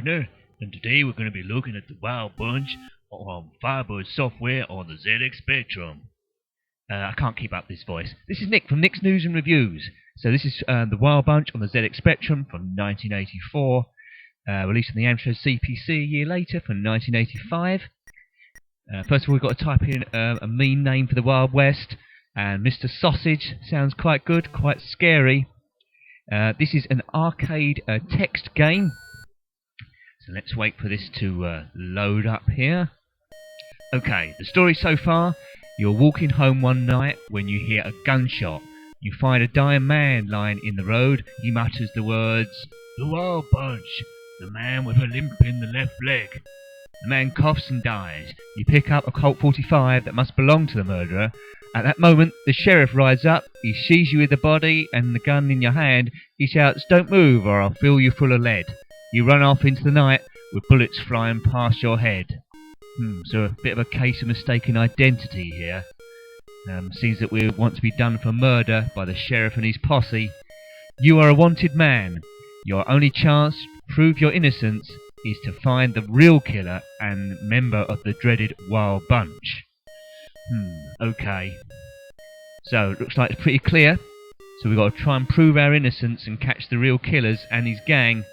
Pardner, and today we're going to be looking at the Wild Bunch on Firebird software on the ZX Spectrum. I can't keep up this voice. This is Nick from Nick's News and Reviews. So this is the Wild Bunch on the ZX Spectrum from 1984, released on the Amstrad CPC a year later from 1985. First of all, we've got to type in a mean name for the Wild West, and Mr. Sausage sounds quite good, quite scary. This is an arcade text game. So let's wait for this to load up here. Okay, the story so far: you're walking home one night when you hear a gunshot. You find a dying man lying in the road. He mutters the words, "The Wild Bunch, the man with a limp in the left leg." The man coughs and dies. You pick up a Colt 45 that must belong to the murderer. At that moment, the sheriff rides up. He sees you with the body and the gun in your hand. He shouts, "Don't move or I'll fill you full of lead." You run off into the night with bullets flying past your head. So a bit of a case of mistaken identity here. Seems that we want to be done for murder by the sheriff and his posse. You are a wanted man. Your only chance to prove your innocence is to find the real killer and member of the dreaded Wild Bunch. Okay. So, it looks like it's pretty clear. So we've got to try and prove our innocence and catch the real killers and his gang.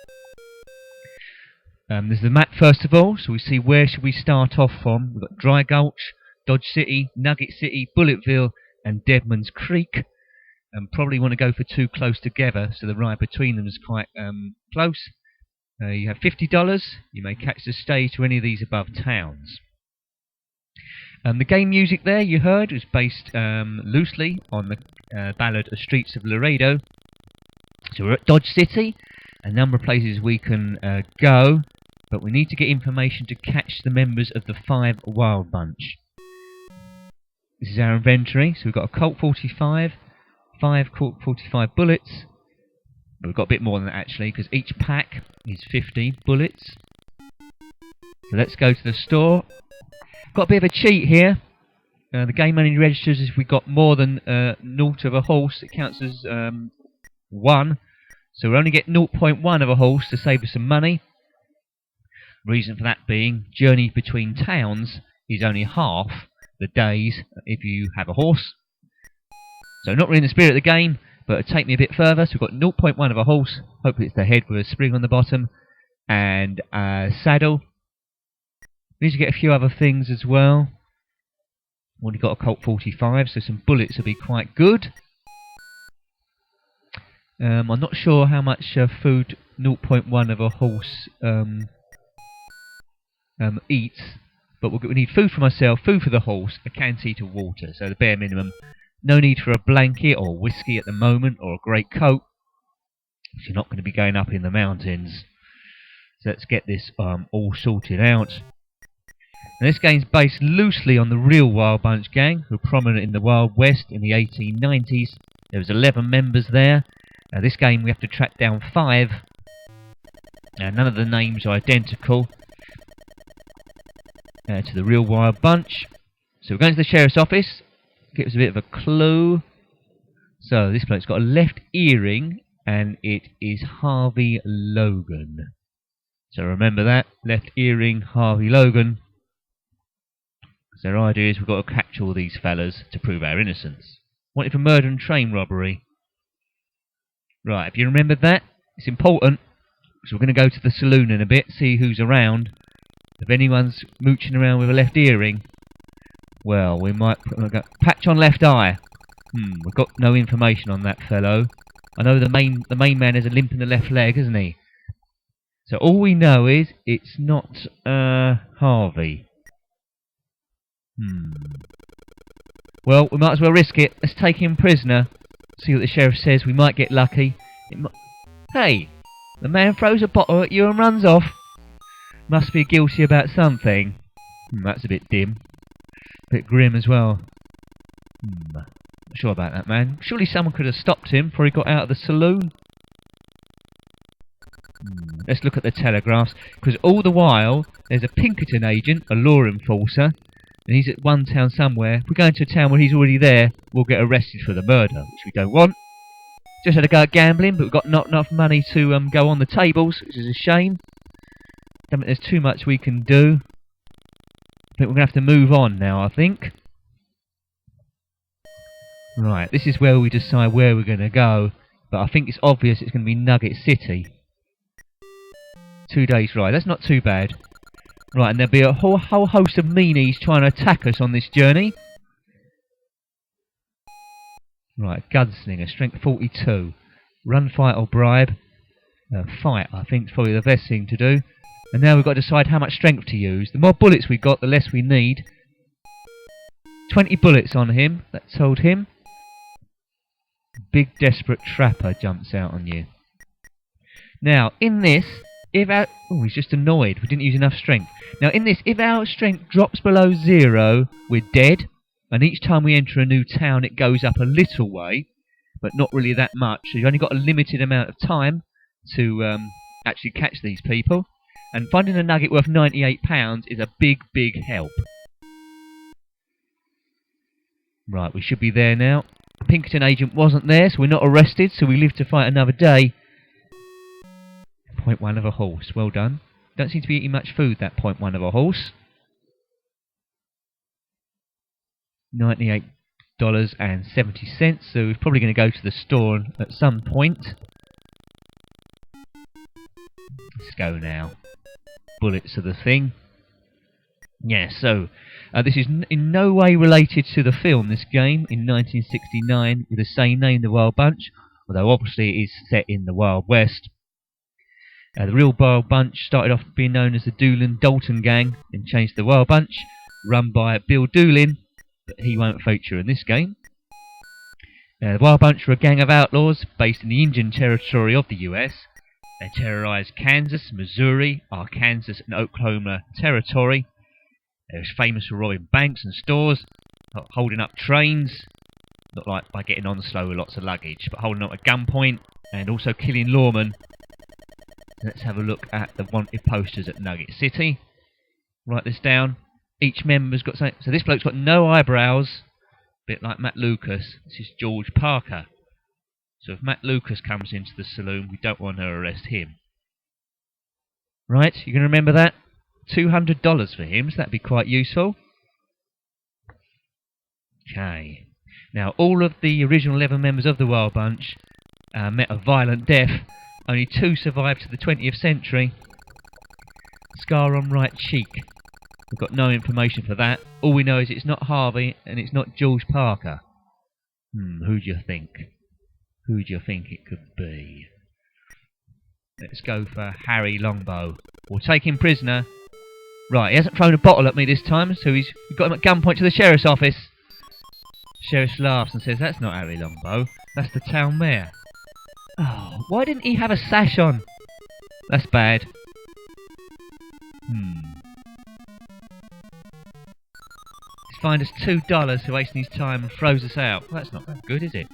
There's the map first of all, so we see where should we start off from. We've got Dry Gulch, Dodge City, Nugget City, Bulletville and Deadman's Creek. Probably want to go for two close together, so the ride between them is quite close. You have $50. You may catch the stage to any of these above towns. The game music there you heard was based loosely on the ballad of Streets of Laredo. So we're at Dodge City, a number of places we can go, but we need to get information to catch the members of the 5 Wild Bunch. This is our inventory. So we've got a Colt 45, 5 Colt 45 bullets. But we've got a bit more than that actually, because each pack is 50 bullets. So let's go to the store. Got a bit of a cheat here. The game only registers if we got more than 0 of a horse. It counts as 1. So we only get 0.1 of a horse to save us some money. Reason for that being, journey between towns is only half the days if you have a horse. So not really in the spirit of the game, but it'll take me a bit further. So we've got 0.1 of a horse. Hopefully it's the head with a spring on the bottom. And a saddle. We need to get a few other things as well. Already got a Colt 45, so some bullets will be quite good. I'm not sure how much food 0.1 of a horse eats, but we need food for myself, food for the horse, a canteen of water, so the bare minimum. No need for a blanket or whiskey at the moment, or a great coat, because you're not going to be going up in the mountains. So let's get this all sorted out. Now, this game's based loosely on the real Wild Bunch gang, who were prominent in the Wild West in the 1890s. There was 11 members there. Now this game we have to track down 5. None of the names are identical to the real Wild Bunch. So we're going to the sheriff's office. Give us a bit of a clue. So this bloke's got a left earring and it is Harvey Logan. So remember that, left earring, Harvey Logan. So our idea is we've got to catch all these fellas to prove our innocence. Wanted for murder and train robbery. Right, if you remember that, it's important. So we're going to go to the saloon in a bit, see who's around. If anyone's mooching around with a left earring, well, we might go patch on left eye. We've got no information on that fellow. I know the main man has a limp in the left leg, isn't he? So all we know is it's not Harvey. Well, we might as well risk it. Let's take him prisoner. See what the sheriff says. We might get lucky. Hey, the man throws a bottle at you and runs off. Must be guilty about something. That's a bit dim. A bit grim as well. Not sure about that man. Surely someone could have stopped him before he got out of the saloon. Let's look at the telegraphs. Because all the while, there's a Pinkerton agent, a law enforcer, and he's at one town somewhere. If we go into a town where he's already there, we'll get arrested for the murder, which we don't want. Just had to go gambling, but we've got not enough money to go on the tables, which is a shame. Don't think there's too much we can do. I think we're going to have to move on now, I think. Right, this is where we decide where we're going to go. But I think it's obvious it's going to be Nugget City. 2 days ride, that's not too bad. Right, and there'll be a whole host of meanies trying to attack us on this journey. Right, gunslinger, strength 42. Run, fight or bribe. Fight, I think, is probably the best thing to do. And now we've got to decide how much strength to use. The more bullets we've got, the less we need. 20 bullets on him, that told him. Big desperate trapper jumps out on you. Now, in this, if our... Oh, he's just annoyed. We didn't use enough strength. Now, in this, if our strength drops below 0, we're dead. And each time we enter a new town, it goes up a little way. But not really that much. So you've only got a limited amount of time to actually catch these people. And finding a nugget worth £98 is a big, big help. Right, we should be there now. The Pinkerton agent wasn't there, so we're not arrested, so we live to fight another day. 0.1 of a horse, well done. Don't seem to be eating much food, that 0.1 of a horse. $98.70, so we're probably going to go to the store at some point. Let's go now. Bullets are the thing. Yeah, so this is in no way related to the film, this game, in 1969, with the same name, The Wild Bunch, although obviously it is set in the Wild West. The real Wild Bunch started off being known as the Doolin Dalton Gang, and changed to the Wild Bunch, run by Bill Doolin, but he won't feature in this game. The Wild Bunch were a gang of outlaws based in the Indian Territory of the US. They terrorized Kansas, Missouri, Arkansas and Oklahoma Territory. They was famous for robbing banks and stores, holding up trains, not like by getting on slow with lots of luggage, but holding up at gunpoint, and also killing lawmen. Let's have a look at the wanted posters at Nugget City. Write this down. Each member's got something. So this bloke's got no eyebrows, a bit like Matt Lucas. This is George Parker. So if Matt Lucas comes into the saloon, we don't want to arrest him. Right, you can remember that? $200 for him, so that'd be quite useful. Okay. Now, all of the original 11 members of the Wild Bunch met a violent death. Only 2 survived to the 20th century. Scar on right cheek. We've got no information for that. All we know is it's not Harvey and it's not George Parker. Who do you think? Who do you think it could be? Let's go for Harry Longbow. We'll take him prisoner. Right, he hasn't thrown a bottle at me this time, so we've got him at gunpoint to the sheriff's office. Sheriff laughs and says, "That's not Harry Longbow, that's the town mayor." Oh, why didn't he have a sash on? That's bad. He's fined us $2 for wasting his time and throws us out. Well, that's not that good, is it?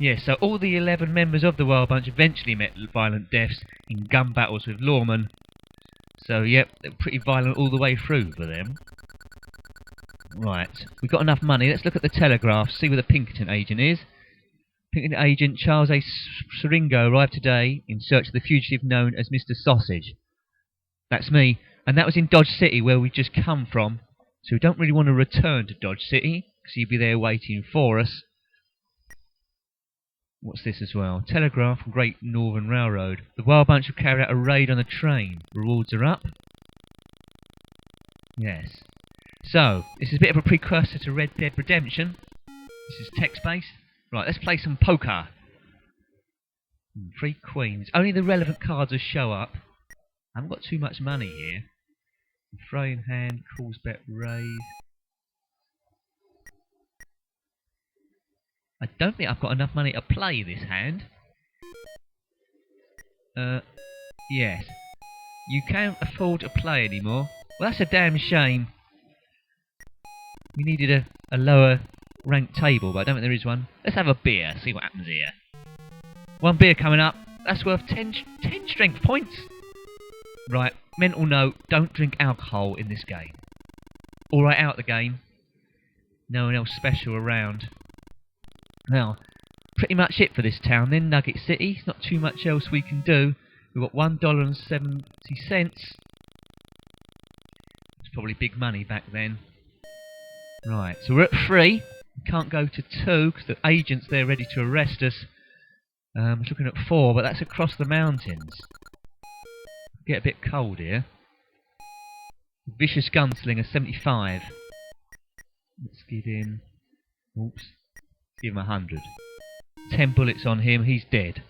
Yeah, so all the 11 members of the Wild Bunch eventually met violent deaths in gun battles with lawmen. So, yep, pretty violent all the way through for them. Right, we've got enough money. Let's look at the Telegraph, see where the Pinkerton agent is. Pinkerton agent Charles A. Siringo arrived today in search of the fugitive known as Mr. Sausage. That's me, and that was in Dodge City where we just come from. So we don't really want to return to Dodge City, because he'd be there waiting for us. What's this as well? Telegraph from Great Northern Railroad. The Wild Bunch have carried out a raid on a train. Rewards are up. Yes. So, this is a bit of a precursor to Red Dead Redemption. This is text-based. Right, let's play some poker. 3 queens. Only the relevant cards will show up. I haven't got too much money here. Throw in hand, calls bet, raise. I don't think I've got enough money to play this hand. Yes. You can't afford to play anymore. Well, that's a damn shame. We needed a lower ranked table, but I don't think there is one. Let's have a beer, see what happens here. 1 beer coming up. That's worth 10 strength points. Right, mental note, don't drink alcohol in this game. Alright, out the game. No one else special around. Well, pretty much it for this town then, Nugget City. Not too much else we can do. We've got $1.70. It's probably big money back then. Right, so we're at 3. We can't go to 2 because the agent's there ready to arrest us. We're looking at 4, but that's across the mountains. Get a bit cold here. Vicious Gunslinger, 75. Let's give him... Oops. Let's give him 100. 10 bullets on him, he's dead.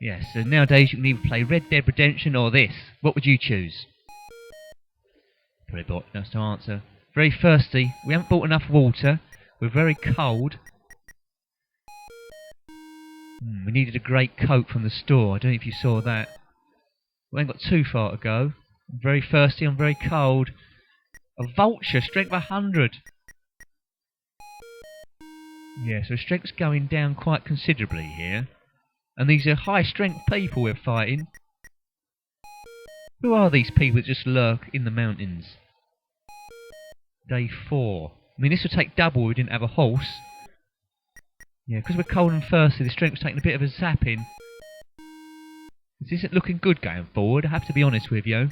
Yes, so nowadays you can either play Red Dead Redemption or this. What would you choose? Probably bought, that's the answer. Very thirsty. We haven't bought enough water. We're very cold. We needed a great coat from the store. I don't know if you saw that. We ain't got too far to go. I'm very thirsty, I'm very cold. A vulture, strength 100. Yeah, so strength's going down quite considerably here. And these are high strength people we're fighting. Who are these people that just lurk in the mountains? Day 4. I mean, this would take double if we didn't have a horse. Yeah, because we're cold and thirsty, the strength's taking a bit of a zapping. This isn't looking good going forward, I have to be honest with you.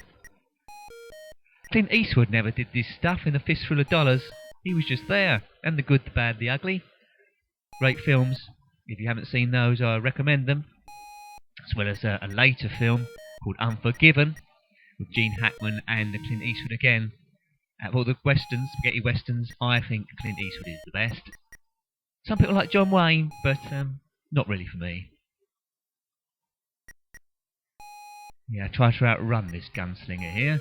Clint Eastwood never did this stuff in A Fistful of Dollars. He was just there. And The Good, the Bad, the Ugly. Great films. If you haven't seen those, I recommend them. As well as a later film called Unforgiven, with Gene Hackman and Clint Eastwood again. Out of all the westerns, spaghetti westerns, I think Clint Eastwood is the best. Some people like John Wayne, but not really for me. Yeah, try to outrun this gunslinger here.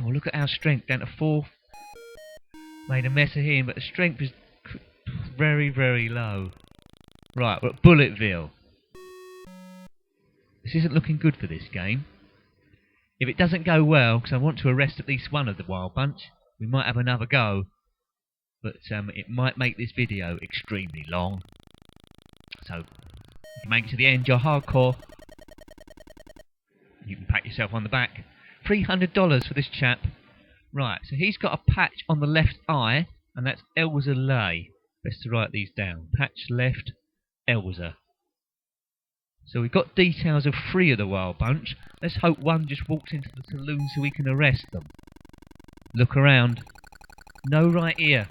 Oh, look at our strength, down to 4. Made a mess of him, but the strength is very, very low. Right, we're at Bulletville. This isn't looking good for this game. If it doesn't go well, because I want to arrest at least one of the Wild Bunch, we might have another go. But it might make this video extremely long. So, if you make it to the end, you're hardcore. You can pat yourself on the back. $300 for this chap. Right, so he's got a patch on the left eye, and that's Elza Lay. Best to write these down. Patch left, Elza. So we've got details of 3 of the Wild Bunch. Let's hope one just walks into the saloon so we can arrest them. Look around. No right ear.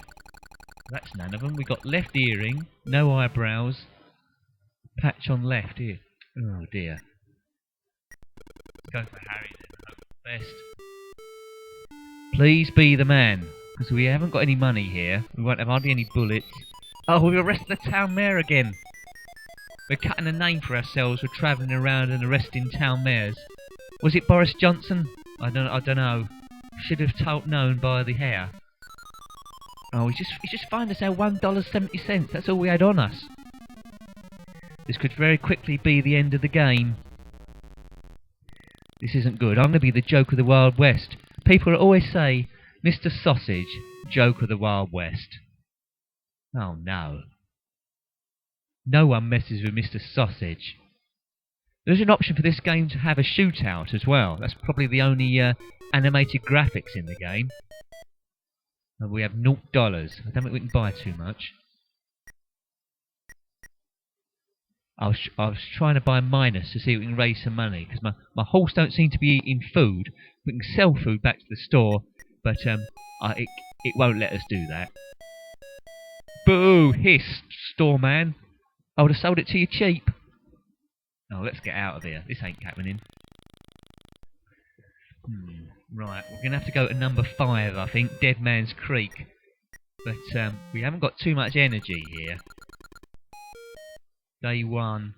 That's none of them. We've got left earring, no eyebrows. Patch on left here. Oh dear. Let's go for Harry then. Hope for the best. Please be the man. Because we haven't got any money here. We won't have hardly any bullets. Oh, we've arrested the town mayor again. We're cutting a name for ourselves. We're travelling around and arresting town mayors. Was it Boris Johnson? I don't know. Should have known by the hair. Oh, he's just fined us our $1.70. That's all we had on us. This could very quickly be the end of the game. This isn't good. I'm going to be the joke of the Wild West. People always say, Mr. Sausage, joke of the Wild West. Oh no. No one messes with Mr. Sausage. There's an option for this game to have a shootout as well. That's probably the only animated graphics in the game. And we have $0. I don't think we can buy too much. I was trying to buy minus to see if we can raise some money, because my horse don't seem to be eating food. We can sell food back to the store, but it won't let us do that. Boo! Hiss, store man. I would have sold it to you cheap. Oh, let's get out of here. This ain't happening. Right, we're going to have to go to number 5, I think. Dead Man's Creek. But we haven't got too much energy here. Day 1.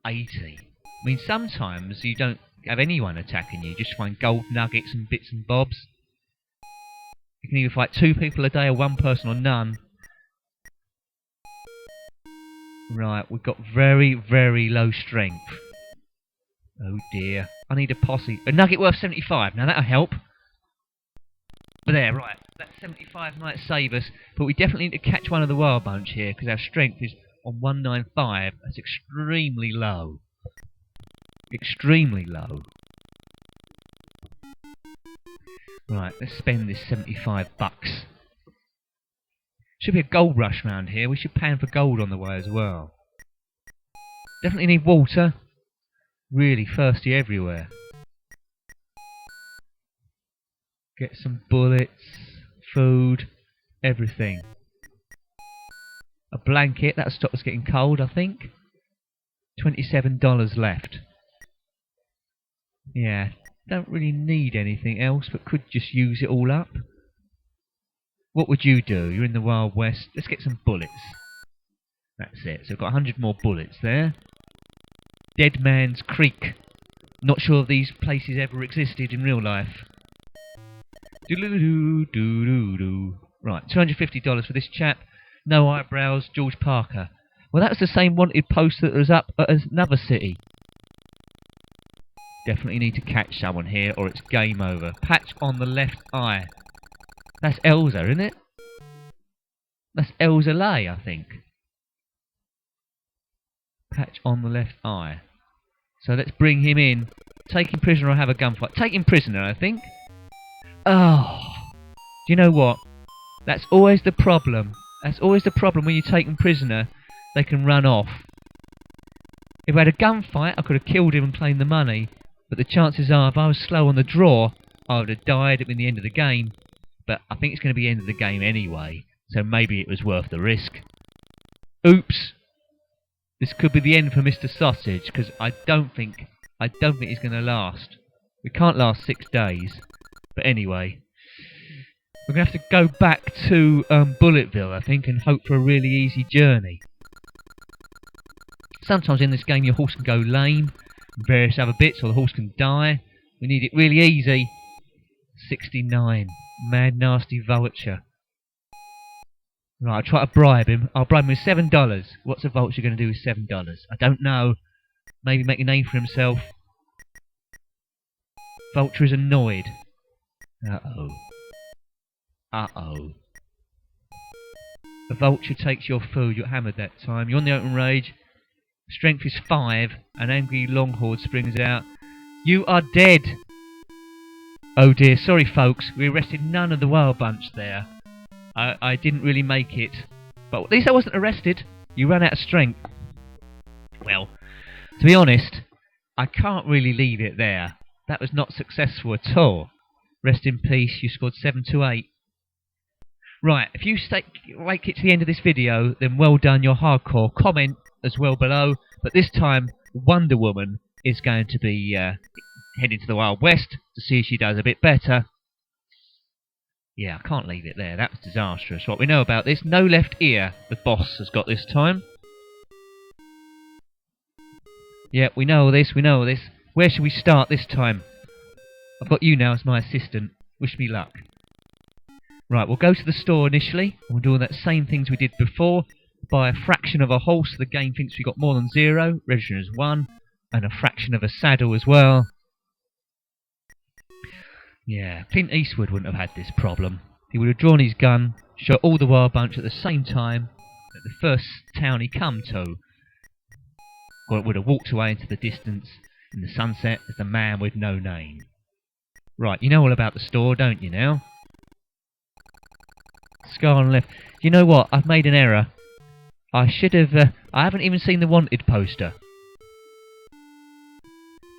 80. I mean, sometimes you don't have anyone attacking you. You just find gold nuggets and bits and bobs. You can either fight 2 people a day or 1 person or none. Right, we've got very, very low strength. Oh dear. I need a posse. A nugget worth 75. Now that'll help. But there, right. That 75 might save us. But we definitely need to catch one of the Wild Bunch here, because our strength is on 195. That's extremely low. Extremely low. Right, let's spend this 75 bucks. Should be a gold rush round here. We should pan for gold on the way as well. Definitely need water. Really thirsty everywhere. Get some bullets, food, everything. A blanket, that'll stop us getting cold, I think. $27 left. Yeah, don't really need anything else, but could just use it all up. What would you do? You're in the Wild West. Let's get some bullets. That's it. So we've got 100 more bullets there. Dead Man's Creek. Not sure if these places ever existed in real life. Doo-doo-doo-doo-doo-doo. Right, $250 for this chap. No eyebrows, George Parker. Well, that was the same wanted poster that was up at another city. Definitely need to catch someone here or it's game over. Patch on the left eye. That's Elsa, isn't it? That's Elsa Lay, I think. Patch on the left eye. So let's bring him in. Take him prisoner or have a gunfight. Take him prisoner, I think. Oh. Do you know what? That's always the problem. That's always the problem when you take them prisoner. They can run off. If I had a gunfight, I could have killed him and claimed the money. But the chances are, if I was slow on the draw, I would have died at the end of the game. But I think it's going to be the end of the game anyway. So maybe it was worth the risk. Oops. This could be the end for Mr. Sausage, because I don't think he's going to last. We can't last 6 days. But anyway, we're going to have to go back to Bulletville, I think, and hope for a really easy journey. Sometimes in this game your horse can go lame, and various other bits, or the horse can die. We need it really easy. 69. Mad Nasty Vulture. Right, I'll try to bribe him. I'll bribe him with $7. What's a vulture going to do with $7? I don't know. Maybe make a name for himself. Vulture is annoyed. Uh-oh. Uh-oh. The vulture takes your food. You're hammered that time. You're on the open rage. Strength is 5. An angry longhorn springs out. You are dead! Oh dear, sorry folks. We arrested none of the wild bunch there. I didn't really make it. But at least I wasn't arrested. You ran out of strength. Well, to be honest, I can't really leave it there. That was not successful at all. Rest in peace, you scored 7 to 8. Right, if you make it to the end of this video, then well done, you're hardcore. Comment as well below. But this time, Wonder Woman is going to be heading to the Wild West to see if she does a bit better. Yeah, I can't leave it there. That was disastrous. What we know about this, no left ear the boss has got this time. Yeah, we know all this, we know all this. Where should we start this time? I've got you now as my assistant. Wish me luck. Right, we'll go to the store initially. And we'll do all that same things we did before. Buy a fraction of a horse. The game thinks we got more than 0. Register as 1. And a fraction of a saddle as well. Yeah, Clint Eastwood wouldn't have had this problem. He would have drawn his gun, shot all the wild bunch at the same time at the first town he come to. Or would have walked away into the distance in the sunset as the man with no name. Right, you know all about the store, don't you now? Scar on the left. You know what? I've made an error. I should have... I haven't even seen the wanted poster.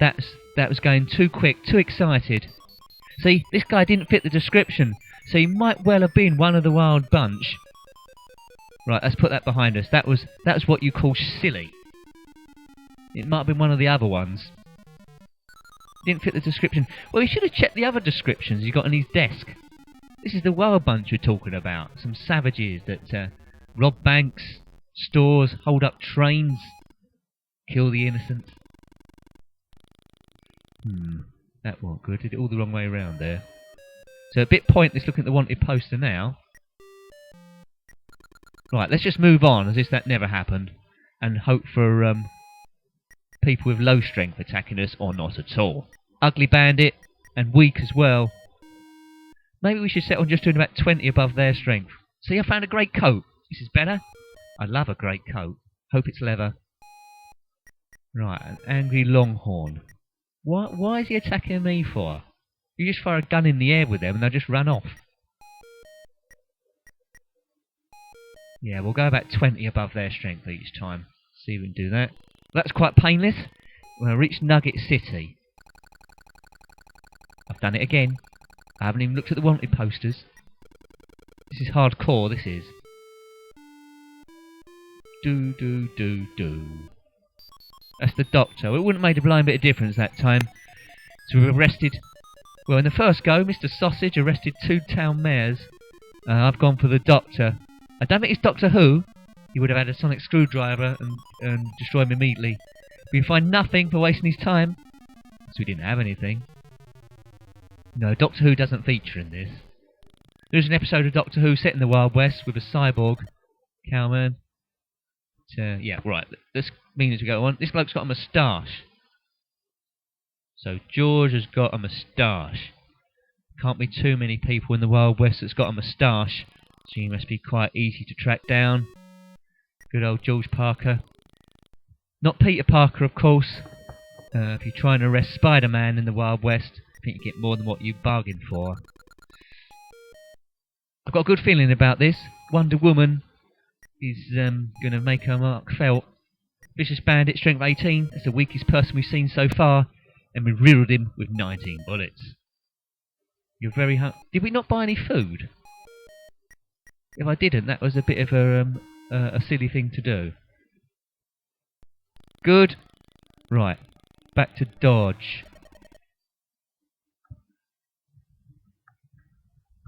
That was going too quick, too excited. See, this guy didn't fit the description, so he might well have been one of the wild bunch. Right, let's put that behind us. That was what you call silly. It might have been one of the other ones. Didn't fit the description. Well, he should have checked the other descriptions he got on his desk. This is the wild bunch we're talking about. Some savages that rob banks, stores, hold up trains, kill the innocent. That wasn't good. Did it all the wrong way around there. So a bit pointless looking at the wanted poster now. Right, let's just move on as if that never happened. And hope for people with low strength attacking us or not at all. Ugly bandit and weak as well. Maybe we should settle on just doing about 20 above their strength. See, I found a great coat. This is better. I love a great coat. Hope it's leather. Right, an angry longhorn. Why is he attacking me for? You just fire a gun in the air with them and they'll just run off. Yeah, we'll go about 20 above their strength each time. See if we can do that. That's quite painless. When I reach Nugget City. I've done it again. I haven't even looked at the wanted posters. This is hardcore, this is. Do. That's the doctor. It wouldn't have made a blind bit of difference that time. So we've arrested... Well, in the first go, Mr. Sausage arrested 2 town mayors. I've gone for the doctor. I don't think it's Doctor Who. He would have had a sonic screwdriver and destroyed him immediately. We find nothing for wasting his time. So we didn't have anything. No, Doctor Who doesn't feature in this. There's an episode of Doctor Who set in the Wild West with a cyborg cowman. Yeah, right. This means we go on. This bloke's got a moustache. So George has got a moustache. Can't be too many people in the Wild West that's got a moustache. So he must be quite easy to track down. Good old George Parker. Not Peter Parker, of course. If you're trying to arrest Spider-Man in the Wild West, I think you get more than what you bargained for. I've got a good feeling about this. Wonder Woman is going to make her mark felt. Vicious Bandit, strength 18. That's the weakest person we've seen so far. And we riddled him with 19 bullets. You're very hungry. Did we not buy any food? If I didn't, that was a bit of a silly thing to do. Good. Right. Back to Dodge.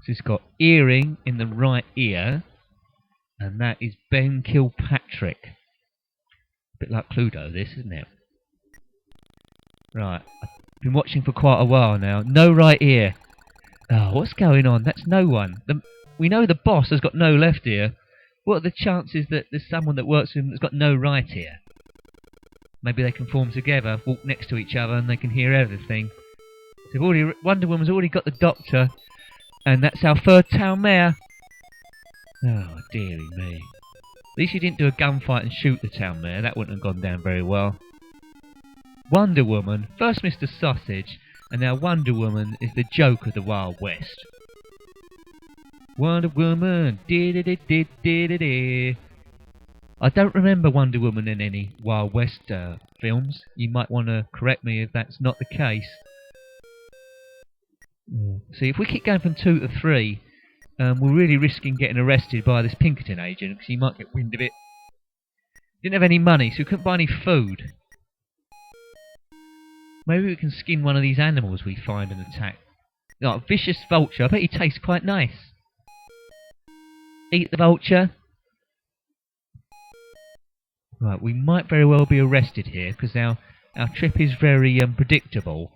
So it's got earring in the right ear. And that is Ben Kilpatrick. A bit like Cluedo, this, isn't it? Right. I've been watching for quite a while now. No right ear. Oh, what's going on? That's no one. We know the boss has got no left ear. What are the chances that there's someone that works with him that's got no right ear? Maybe they can form together, walk next to each other, and they can hear everything. So Wonder Woman's already got the doctor, and that's our 3rd town mayor. Oh, dearie me. At least you didn't do a gunfight and shoot the town mayor. That wouldn't have gone down very well. Wonder Woman, first Mr. Sausage, and now Wonder Woman is the joke of the Wild West. Wonder Woman, did. I don't remember Wonder Woman in any Wild West films. You might want to correct me if that's not the case. See, if we keep going from 2 to 3, we're really risking getting arrested by this Pinkerton agent, because he might get wind of it. Didn't have any money, so we couldn't buy any food. Maybe we can skin one of these animals we find and attack. Like a vicious vulture. I bet he tastes quite nice. Eat the vulture. Right, we might very well be arrested here, because our trip is very predictable.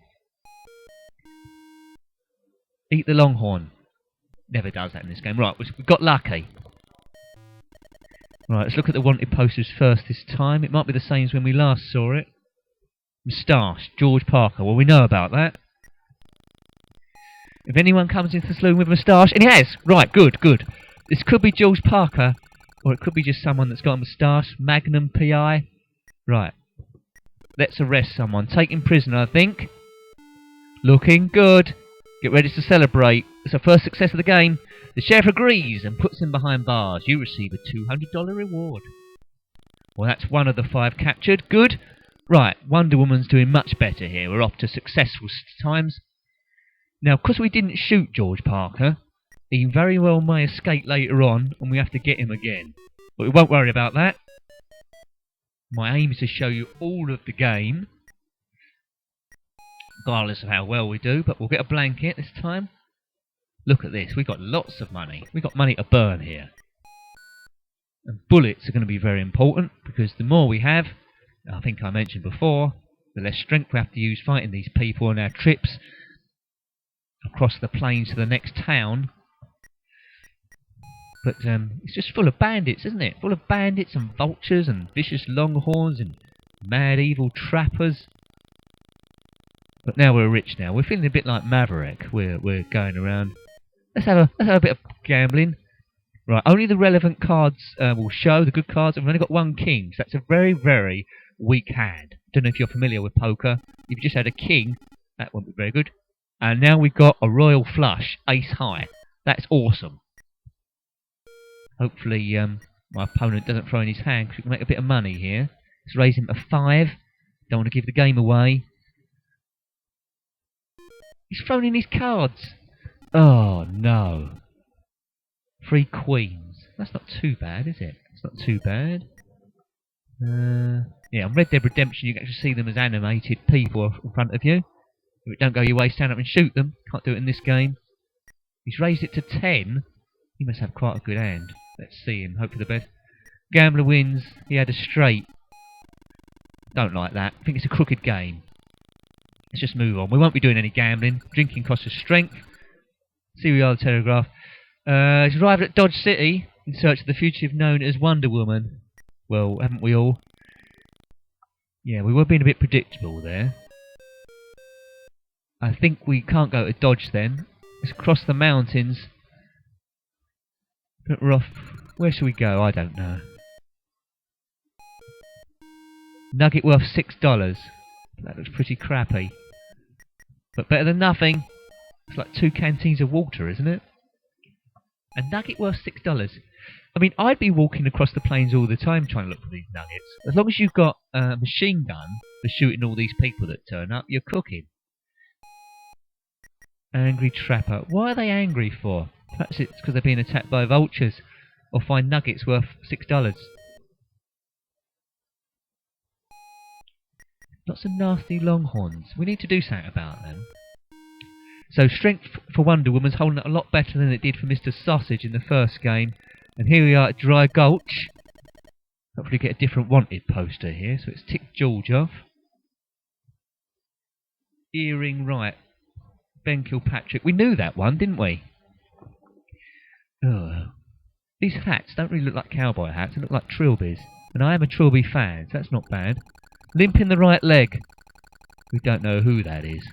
Eat the longhorn. Never does that in this game. Right, we've got lucky. Right, let's look at the wanted posters first this time. It might be the same as when we last saw it. Moustache, George Parker. Well, we know about that. If anyone comes into the saloon with a moustache, and he has! Right, good. This could be George Parker, or it could be just someone that's got a moustache. Magnum PI. Right. Let's arrest someone. Take him prisoner, I think. Looking good. Get ready to celebrate. It's our first success of the game. The sheriff agrees and puts him behind bars. You receive a $200 reward. Well, that's one of the 5 captured. Good. Right, Wonder Woman's doing much better here. We're off to successful times. Now, because we didn't shoot George Parker, he very well may escape later on, and we have to get him again. But we won't worry about that. My aim is to show you all of the game, regardless of how well we do, but we'll get a blanket this time. Look at this, we've got lots of money. We've got money to burn here. And bullets are going to be very important, because the more we have, I think I mentioned before, the less strength we have to use fighting these people on our trips across the plains to the next town. But it's just full of bandits, isn't it? Full of bandits and vultures and vicious longhorns and mad evil trappers. But now we're rich now. We're feeling a bit like Maverick. We're going around. Let's have a bit of gambling. Right, only the relevant cards will show, the good cards, and we've only got 1 king, so that's a very, very weak hand. Don't know if you're familiar with poker. If you just had a king, that wouldn't be very good. And now we've got a royal flush, ace high. That's awesome. Hopefully my opponent doesn't throw in his hand, because we can make a bit of money here. Let's raise him to 5. Don't want to give the game away. He's thrown in his cards. Oh, no. 3 queens. That's not too bad, is it? It's not too bad. Yeah, on Red Dead Redemption, you can actually see them as animated people in front of you. If it don't go your way, stand up and shoot them. Can't do it in this game. He's raised it to 10. He must have quite a good hand. Let's see him. Hope for the best. Gambler wins. He had a straight. Don't like that. I think it's a crooked game. Let's just move on. We won't be doing any gambling. Drinking costs us strength. See we are the Telegraph. He's arrived at Dodge City in search of the fugitive known as Wonder Woman. Well, haven't we all? Yeah, we were being a bit predictable there. I think we can't go to Dodge then. Let's cross the mountains. But we're off. Where should we go? I don't know. Nugget worth $6. That looks pretty crappy. But better than nothing. It's like 2 canteens of water, isn't it? A nugget worth $6. I mean, I'd be walking across the plains all the time trying to look for these nuggets. As long as you've got a machine gun for shooting all these people that turn up, you're cooking. Angry trapper. Why are they angry for? Perhaps it's because they're being attacked by vultures. Or find nuggets worth $6. Lots of nasty longhorns. We need to do something about them. So strength for Wonder Woman's holding it a lot better than it did for Mr. Sausage in the first game. And here we are at Dry Gulch. Hopefully get a different wanted poster here. So it's ticked George off. Earring right. Ben Kilpatrick. We knew that one, didn't we? Ugh. These hats don't really look like cowboy hats. They look like trilbies. And I am a trilby fan, so that's not bad. Limp in the right leg. We don't know who that is.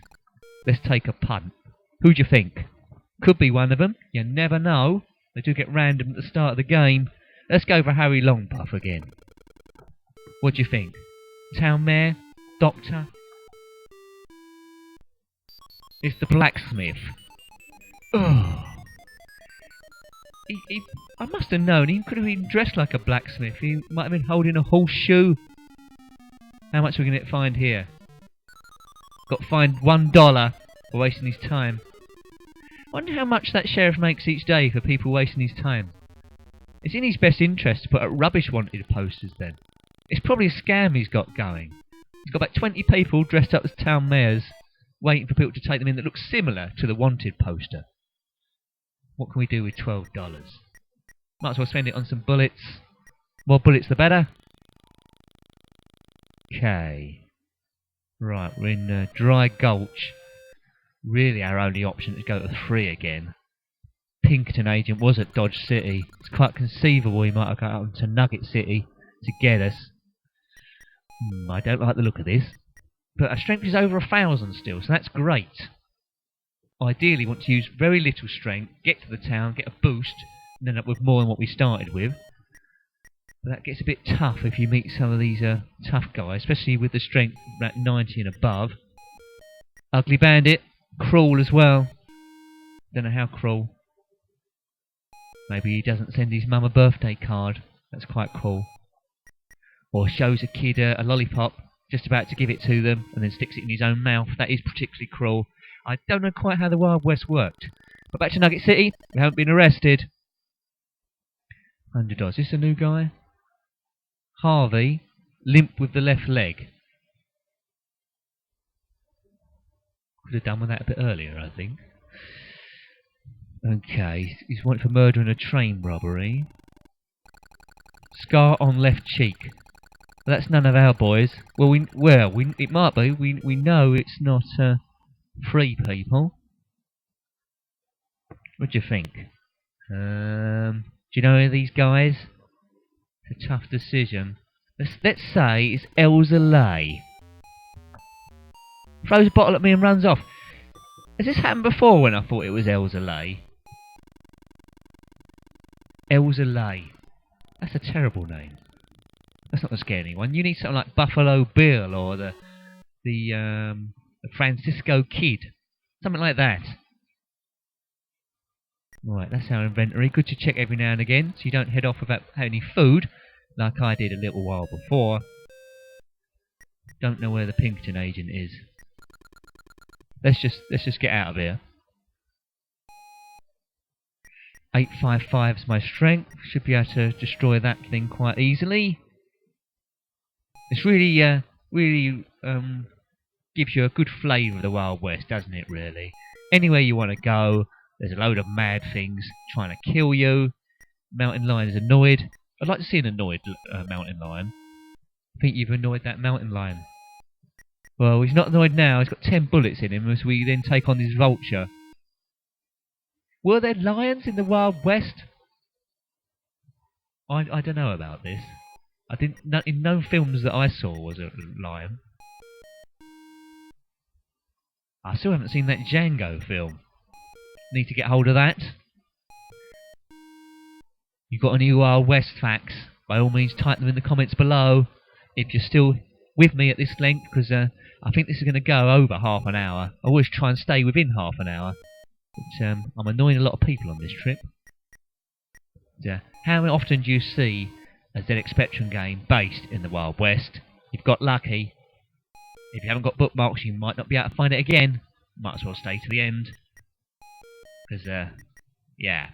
Let's take a punt. Who do you think? Could be one of them. You never know. They do get random at the start of the game. Let's go for Harry Longpuff again. What do you think? Town Mayor? Doctor? It's the Blacksmith. Ugh. I must have known. He could have been dressed like a blacksmith. He might have been holding a horseshoe. How much are we going to find here? Got fined $1 for wasting his time. Wonder how much that sheriff makes each day for people wasting his time. It's in his best interest to put up rubbish wanted posters then. It's probably a scam he's got going. He's got about 20 people dressed up as town mayors, waiting for people to take them in that look similar to the wanted poster. What can we do with $12? Might as well spend it on some bullets. More bullets the better. Okay. Right, we're in Dry Gulch. Really our only option is to go to 3 again. Pinkerton agent was at Dodge City. It's quite conceivable he might have got up to Nugget City to get us. I don't like the look of this. But our strength is over 1,000 still, so that's great. Ideally want to use very little strength, get to the town, get a boost, and end up with more than what we started with. But that gets a bit tough if you meet some of these tough guys, especially with the strength at 90 and above. Ugly Bandit, cruel as well. Don't know how cruel. Maybe he doesn't send his mum a birthday card. That's quite cool. Or shows a kid a lollipop, just about to give it to them, and then sticks it in his own mouth. That is particularly cruel. I don't know quite how the Wild West worked. But back to Nugget City. We haven't been arrested. $100. Is this a new guy? Harvey. Limp with the left leg. Could have done with that a bit earlier, I think. Okay. He's wanted for murder and a train robbery. Scar on left cheek. Well, that's none of our boys. Well, it might be. We know it's not 3 people. What do you think? Do you know any of these guys? It's a tough decision. Let's say it's Elsa Lay. Throws a bottle at me and runs off. Has this happened before when I thought it was Elsa Lay? Elsa Lay. That's a terrible name. That's not going to scare anyone. You need something like Buffalo Bill or the Francisco Kid. Something like that. Right, that's our inventory. Good to check every now and again, so you don't head off without any food, like I did a little while before. Don't know where the Pinkerton agent is. Let's just get out of here. 855's my strength. Should be able to destroy that thing quite easily. It's really, gives you a good flavour of the Wild West, doesn't it, really? Anywhere you want to go, there's a load of mad things trying to kill you. Mountain lion is annoyed. I'd like to see an annoyed mountain lion. I think you've annoyed that mountain lion. Well, he's not annoyed now. He's got 10 bullets in him as we then take on this vulture. Were there lions in the Wild West? I don't know about this. I didn't. In no films that I saw was a lion. I still haven't seen that Django film. Need to get hold of that. You got any Wild West facts? By all means, type them in the comments below. If you're still with me at this length, because I think this is going to go over half an hour. I always try and stay within half an hour. But I'm annoying a lot of people on this trip. How often do you see a ZX Spectrum game based in the Wild West? You've got lucky. If you haven't got bookmarks, you might not be able to find it again. Might as well stay to the end. Because, yeah.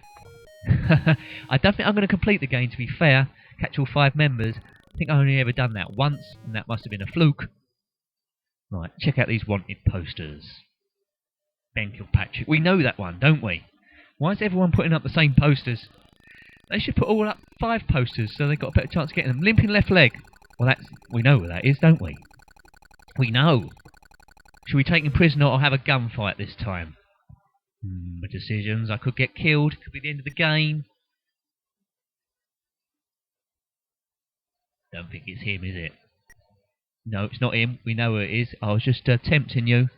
I don't think I'm going to complete the game, to be fair. Catch all 5 members. I think I've only ever done that once, and that must have been a fluke. Right, check out these wanted posters. Ben Kilpatrick. We know that one, don't we? Why is everyone putting up the same posters? They should put all up 5 posters so they've got a better chance of getting them. Limping left leg. Well, we know what that is, don't we? We know. Should we take him prisoner or have a gunfight this time? My decisions. I could get killed. Could be the end of the game. Don't think it's him, is it? No, it's not him. We know who it is. I was just tempting you.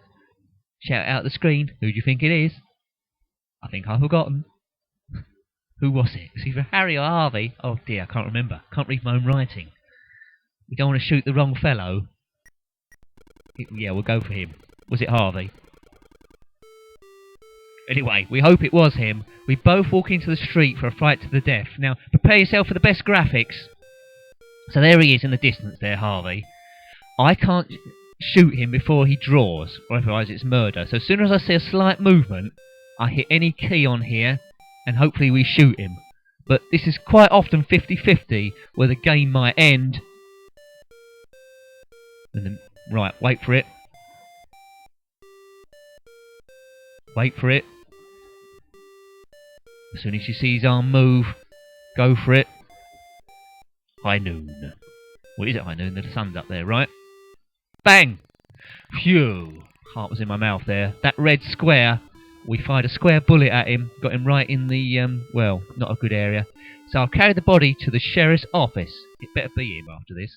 Shout out the screen. Who do you think it is? I think I've forgotten. Who was it? It's either Harry or Harvey. Oh dear, I can't remember. Can't read my own writing. We don't want to shoot the wrong fellow. Yeah, we'll go for him. Was it Harvey? Anyway, we hope it was him. We both walk into the street for a fight to the death. Now, prepare yourself for the best graphics. So there he is in the distance there, Harvey. I can't shoot him before he draws, or otherwise it's murder. So as soon as I see a slight movement, I hit any key on here, and hopefully we shoot him. But this is quite often 50-50, where the game might end. And then, right, wait for it. Wait for it. As soon as you see his arm move, go for it. High noon. What is it, high noon? The sun's up there, right? Bang! Phew! Heart was in my mouth there. That red square, we fired a square bullet at him, got him right in the, well, not a good area. So I'll carry the body to the sheriff's office. It better be him after this.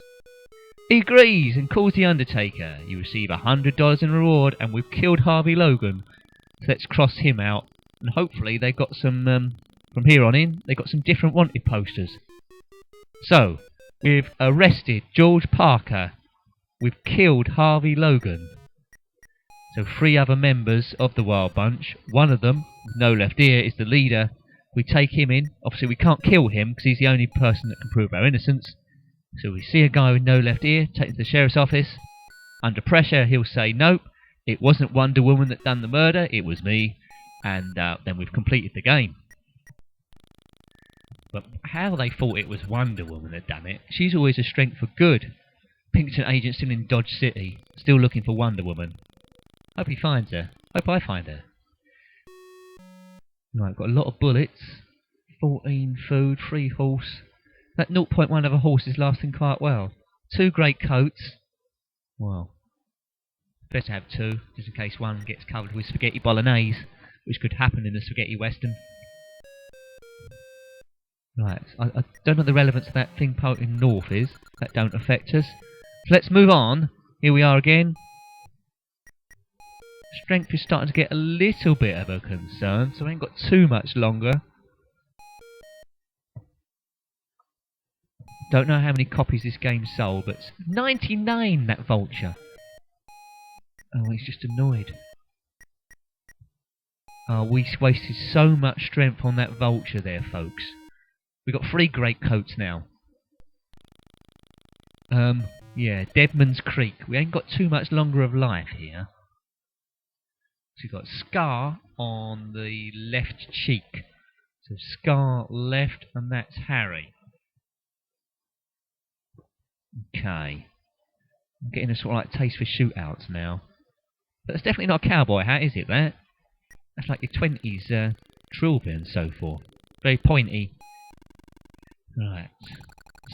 He agrees and calls the Undertaker. You receive $100 in reward, and we've killed Harvey Logan. So let's cross him out. And hopefully they got some, from here on in, they got some different wanted posters. So, we've arrested George Parker. We've killed Harvey Logan. So 3 other members of the Wild Bunch. One of them, with no left ear, is the leader. We take him in. Obviously we can't kill him because he's the only person that can prove our innocence. So we see a guy with no left ear, take him to the sheriff's office. Under pressure he'll say, nope, it wasn't Wonder Woman that done the murder, it was me. And then we've completed the game. But how they thought it was Wonder Woman that done it, she's always a strength for good. Pinkerton agent still in Dodge City, still looking for Wonder Woman. Hope he finds her. Hope I find her. Right, got a lot of bullets. 14 food, 3 horse. That 0.1 of a horse is lasting quite well. 2 great coats. Well, better have 2, just in case one gets covered with spaghetti bolognese, which could happen in a spaghetti western. Right, I don't know the relevance of that thing pointing north is. That don't affect us. So let's move on. Here we are again. Strength is starting to get a little bit of a concern, so I ain't got too much longer. Don't know how many copies this game sold, but 99, that vulture. Oh, he's just annoyed. Oh, we wasted so much strength on that vulture there, folks. We got 3 great coats now. Yeah, Deadman's Creek. We ain't got too much longer of life here. So we've got Scar on the left cheek. So Scar left, and that's Harry. Okay. I'm getting a sort of like taste for shootouts now. But it's definitely not a cowboy hat, is it, that? That's like your 20s trilby and so forth. Very pointy. Right.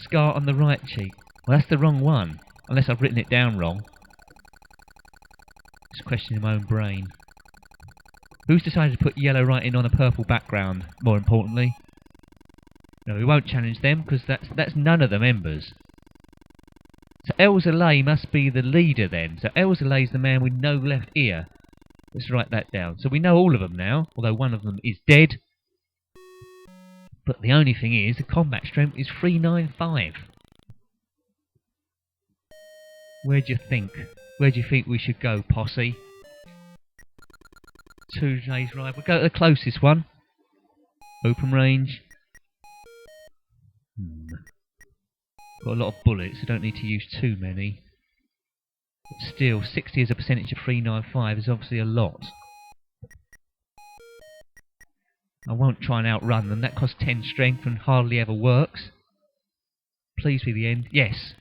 Scar on the right cheek. Well, that's the wrong one. Unless I've written it down wrong. Just questioning my own brain. Who's decided to put yellow writing on a purple background, more importantly? No, we won't challenge them, because that's none of the members. So Elzalay must be the leader then. So Elzalay's the man with no left ear. Let's write that down. So we know all of them now, although one of them is dead. But the only thing is, the combat strength is 395. Where do you think? Where do you think we should go, posse? 2 days ride. We'll go to the closest one. Open range. Got a lot of bullets. I don't need to use too many. But still, 60 as a percentage of 395 is obviously a lot. I won't try and outrun them. That costs 10 strength and hardly ever works. Please be the end. Yes.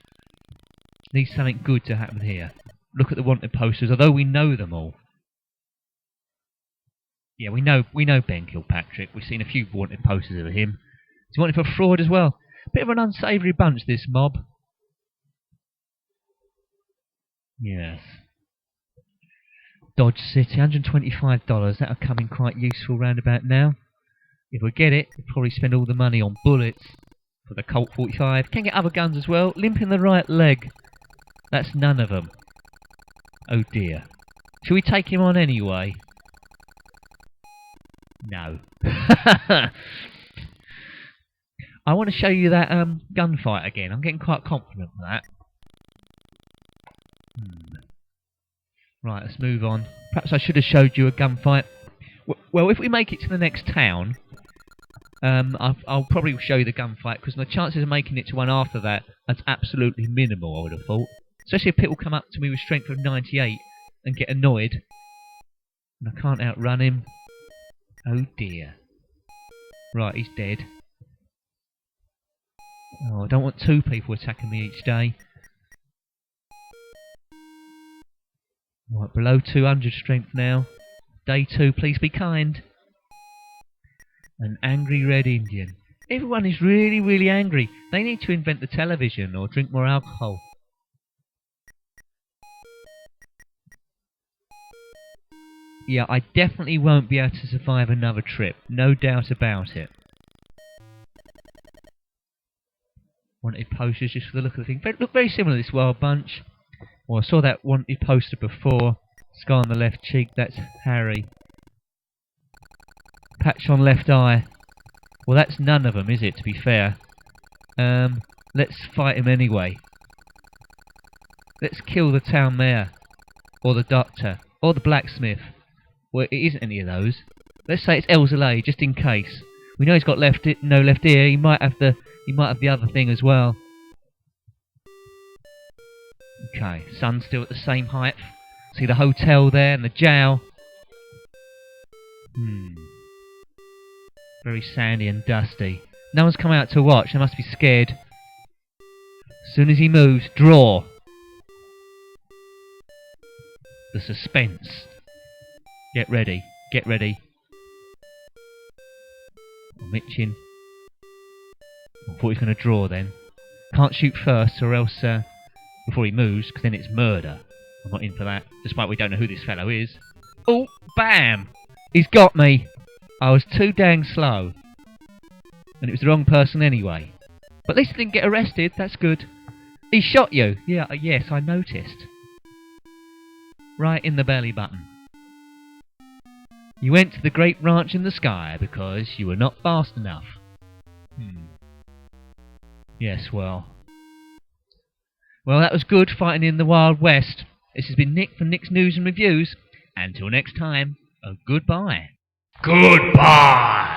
Needs something good to happen here. Look at the wanted posters, although we know them all. Yeah, we know Ben Kilpatrick. We've seen a few wanted posters of him. He's wanted for fraud as well. Bit of an unsavoury bunch, this mob. Yes. Dodge City, $125. That'll come in quite useful round about now. If we get it, we'll probably spend all the money on bullets for the Colt 45. Can get other guns as well. Limp in the right leg. That's none of them. Oh dear. Shall we take him on anyway? No. I want to show you that gunfight again. I'm getting quite confident with that. Right, let's move on. Perhaps I should have showed you a gunfight. Well, if we make it to the next town, I'll probably show you the gunfight, because the chances of making it to one after that is absolutely minimal, I would have thought. Especially if people come up to me with strength of 98 and get annoyed. And I can't outrun him. Oh dear. Right, he's dead. Oh, I don't want 2 people attacking me each day. Right, below 200 strength now. Day 2, please be kind. An angry red Indian. Everyone is really, really angry. They need to invent the television or drink more alcohol. Yeah, I definitely won't be able to survive another trip. No doubt about it. Wanted posters just for the look of the thing. Look very similar to this wild bunch. Well, I saw that wanted poster before. Scar on the left cheek, that's Harry. Patch on left eye. Well, that's none of them, is it, to be fair? Let's fight him anyway. Let's kill the town mayor. Or the doctor. Or the blacksmith. Well, it isn't any of those. Let's say it's Elzalay, just in case. We know he's got no left ear. He might have the other thing as well. Okay, sun's still at the same height. See the hotel there and the jail. Very sandy and dusty. No one's come out to watch. They must be scared. As soon as he moves, draw. The suspense. Get ready. Get ready. I'm itching. I thought he was going to draw then. Can't shoot first or else before he moves, because then it's murder. I'm not in for that, despite we don't know who this fellow is. Oh, bam! He's got me! I was too dang slow. And it was the wrong person anyway. But at least I didn't get arrested, that's good. He shot you! Yeah, yes, I noticed. Right in the belly button. You went to the great ranch in the sky because you were not fast enough. Yes, well. Well, that was good fighting in the Wild West. This has been Nick from Nick's News and Reviews. Until next time, goodbye. Goodbye.